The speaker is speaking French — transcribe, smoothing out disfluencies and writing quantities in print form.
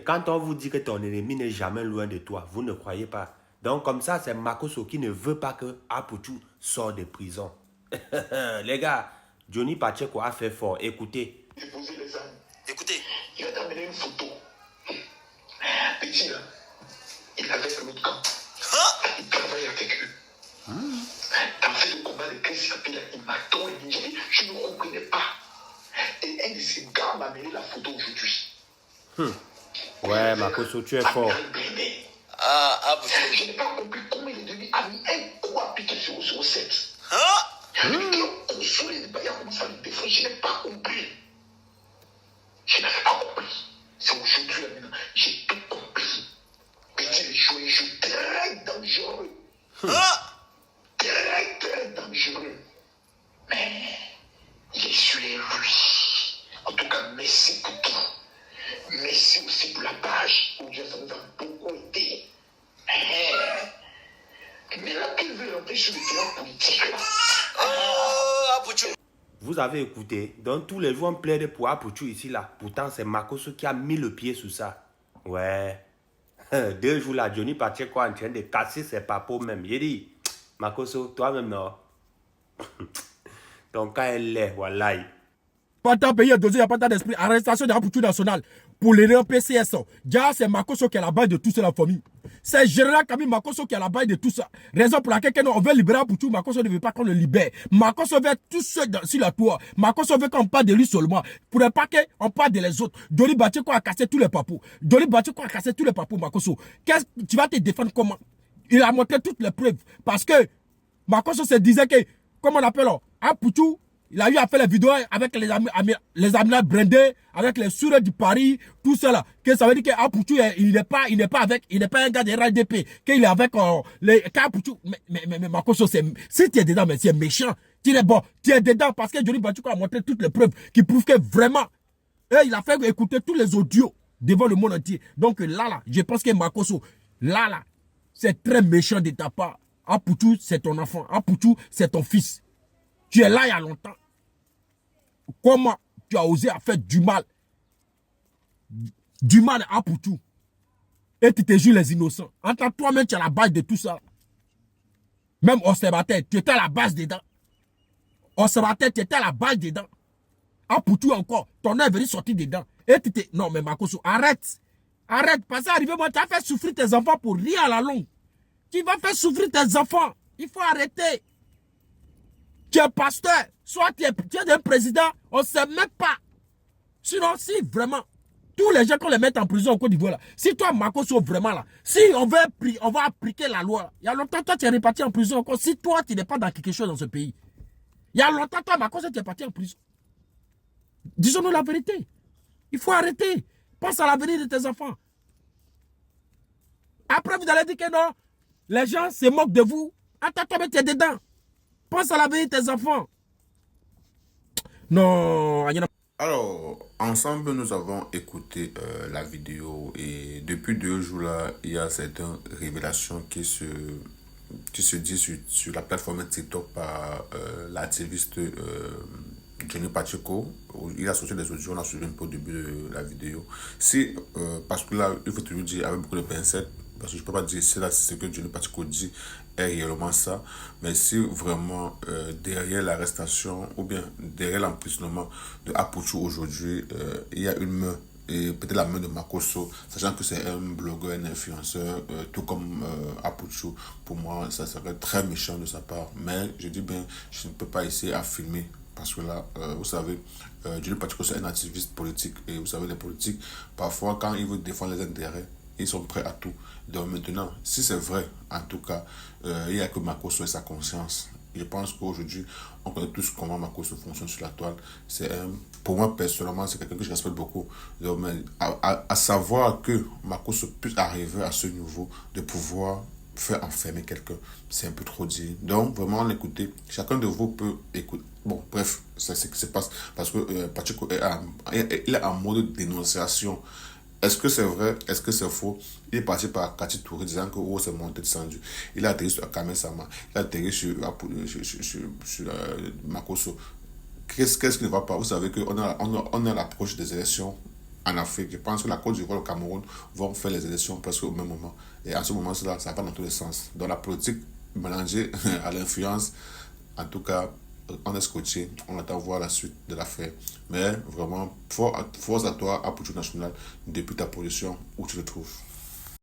Quand on vous dit que ton ennemi n'est jamais loin de toi, vous ne croyez pas. Donc comme ça, c'est Makoso qui ne veut pas que Apuchu sorte de prison. Les gars, Johnny Pacheco a fait fort. Écoutez. Déposer les armes. Écoutez. Il a amené une photo. Petit là, il est avec l'autre camp. Il travaille avec eux. Dans ce combat de Chris Kapila, il m'a trop dit, je ne comprenais pas. Et un de ces gars m'a amené la photo aujourd'hui. Ouais, Makoso, tu es fort. Je n'ai pas compris comment il est devenu ami. Un coup à piquer sur 7. Il a consolé les bails, il a commencé à le défendre. Je n'ai pas compris. Je n'avais pas compris. C'est aujourd'hui, là, maintenant. J'ai tout compris. Petit, les joueurs, ils jouent très dangereux. Très, très dangereux. Mais il est sur lui. En tout cas, merci pour tout. Merci aussi pour la page. Oh Dieu, ça nous a beaucoup aidé. Mais là, qu'il veut rentrer sur le terrain politique, là. Vous avez écouté. Donc tous les jours on plaide pour Apuchu ici là. Pourtant c'est Makoso qui a mis le pied sur ça. Ouais. 2 jours là, Johnny Pacheco en train de casser ses papos même. Il dit, Makoso, toi-même non. Ton cas est laid, voilà. Pas tant pays dosé, il n'y a pas tant d'esprit. Arrestation d'Apuchu national pour les PCS. Déjà, c'est Makoso qui est à la base de tout ça, la famille. C'est Général Camille Makoso qui est à la base de tout ça. Raison pour laquelle on veut libérer Apuchu, Makoso ne veut pas qu'on le libère. Makoso veut tout seul sur la tour. Makoso veut qu'on parle de lui seulement. Pour ne pas qu'on parle de les autres. Johnny Pacheco a cassé tous les papous. Johnny Pacheco a cassé tous les papous, Makoso. Tu vas te défendre comment? Il a montré toutes les preuves. Parce que Makoso se disait que, comment on appelle, Apuchu, il a eu à faire les vidéos avec les amis brandés, avec les sourds du Paris, tout cela. Que ça veut dire qu'Apuchu, il n'est pas un gars de RDP. Qu'il est avec les Apuchu. Mais Makoso, si tu es dedans, mais c'est méchant. Tu es dedans parce que Johnny Pacheco a montré toutes les preuves qui prouvent que vraiment, il a fait écouter tous les audios devant le monde entier. Donc là, je pense que Makoso, là, c'est très méchant de ta part. Apuchu, c'est ton enfant. Apuchu, c'est ton fils. Tu es là il y a longtemps. Comment tu as osé faire du mal? Du mal à Apuchu. Et tu te joues les innocents. Entre toi-même, tu es à la base de tout ça. Même observateur, tu étais à la base dedans. Observateur, tu étais à la base dedans. Apuchu encore, ton œuvre est sorti dedans. Et tu t'es... Non, mais Makoso, arrête. Arrête, parce qu'arrivé, moi, tu as fait souffrir tes enfants pour rien à la longue. Tu vas faire souffrir tes enfants. Il faut arrêter. Tu es pasteur, soit tu es un président, on ne sait même pas. Sinon, si vraiment, tous les gens qu'on les met en prison au Côte d'Ivoire, là, si toi, Makoso, vraiment là, si on va appliquer la loi, il y a longtemps, toi, tu es reparti en prison encore. Si toi, tu n'es pas dans quelque chose dans ce pays, il y a longtemps, toi, Makoso, tu es parti en prison. Disons-nous la vérité. Il faut arrêter. Pense à l'avenir de tes enfants. Après, vous allez dire que non, les gens se moquent de vous. Attends, toi, mais tu es dedans. Pense à l'avenir de tes enfants. Non. Alors, ensemble, nous avons écouté la vidéo et depuis 2 jours là, il y a certaines révélations qui se disent sur la plateforme TikTok par l'activiste Johnny Pacheco. Il a sorti des audios, on a suivi un peu au début de la vidéo. Parce que là, il faut toujours dire avec beaucoup de pincettes, parce que je ne peux pas dire si là, ce que Johnny Pacheco dit est réellement ça, mais si vraiment derrière l'arrestation ou bien derrière l'emprisonnement de Apuchu aujourd'hui, il y a une main, et peut-être la main de Makoso, sachant que c'est un blogueur, un influenceur, tout comme Apuchu, pour moi, ça serait très méchant de sa part. Mais je dis bien, je ne peux pas essayer à filmer. Parce que là, vous savez, Johnny Pacheco, c'est un activiste politique. Et vous savez, les politiques, parfois, quand ils veulent défendre les intérêts, ils sont prêts à tout. Donc maintenant, si c'est vrai, en tout cas, il n'y a que Makoso et sa conscience. Je pense qu'aujourd'hui, on connaît tous comment Makoso fonctionne sur la toile. Pour moi, personnellement, c'est quelqu'un que je respecte beaucoup. Donc, mais à savoir que Makoso puisse arriver à ce niveau de pouvoir faire enfermer quelqu'un, c'est un peu trop dit. Donc, vraiment, l'écouter. Chacun de vous peut écouter. Bon, bref, c'est ce qui se passe. Parce que Pacheco il est en mode dénonciation. Est-ce que c'est vrai? Est-ce que c'est faux? Il est parti par Kati Touré disant que c'est monté descendu. Il a atterri sur Akame Sama. Il a atterri sur Makoso. Qu'est-ce qui ne va pas? Vous savez qu'on a l'approche des élections en Afrique. Je pense que la Côte d'Ivoire et le Cameroun vont faire les élections presque au même moment. Et à ce moment-là, ça va dans tous les sens. Dans la politique mélangée à l'influence, en tout cas, on est scotché, on attend voir la suite de l'affaire. Mais vraiment, force à toi, Appujo National, depuis ta position où tu te trouves.